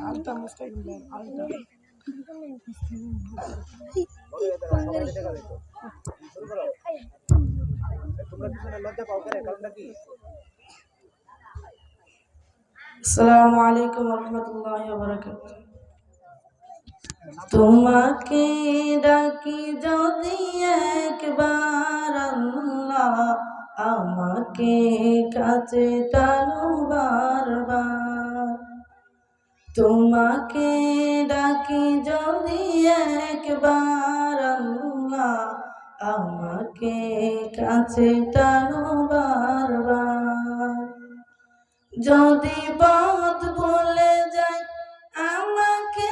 আলতা মুস্তাকিম ভাই আলতা আসসালামু আলাইকুম ওয়া রাহমাতুল্লাহি ওয়া বারাকাতুহু। তোমাকে ডাকি যদি একবার আল্লাহ, আমাকে কাছে টানো বারবার। তোমাকে ডাকি যদি একবার আল্লাহ, আমাকে কাছে টানো বারবার। যদি পথ ভুলে যাই আমাকে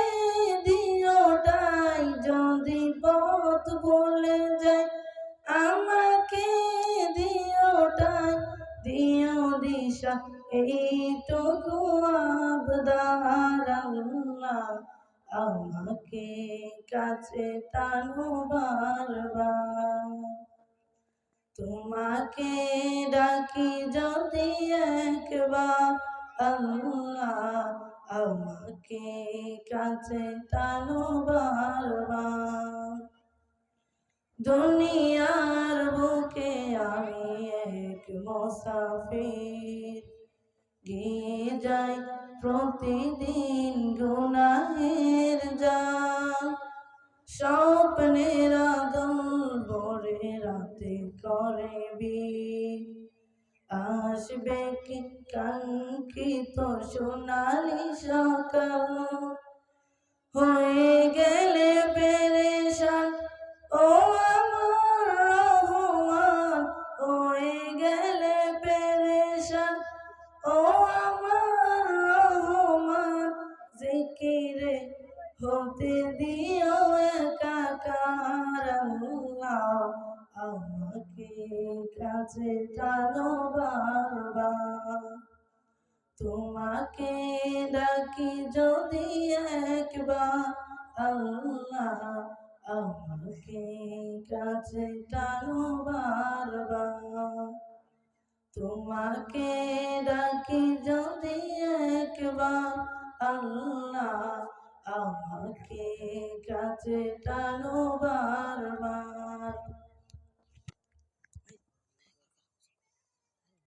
দিও ডাই, যদি পথ ভুলে যাই আমাকে দিও ডাই, দিও দিশা এইটুকু আবদার আল্লাহ, আমাকে কাছে টানো বারবার। তোমাকে ডাকি যদি একবার আল্লাহ, আমাকে কাছে টানো বারবার। দুনিয়ার বুকে আমি এক মুসাফির, গিয়ে যাই প্রতিদিন গুনাহের জাল। স্বপ্নের আদল ভরে রাতে করে বীর, আসবে কি কাঙ্ক্ষিত সোনালি সকাল। হয়ে গেলে পেরেশান ও আমার রহমান, হয়ে গেলে পেরেশান ও আমার রহমান। জিকিরে হতে দিও একাকার আল্লাহ, আমাকে কাছে টানো বারবার। তোমাকে ডাকি যদি একবার আল্লাহ, আমাকে কাছে টানো বারবার। তোমাকে ডাকি যদি একবার আল্লাহ, আমাকে কাছে টানো বারবার।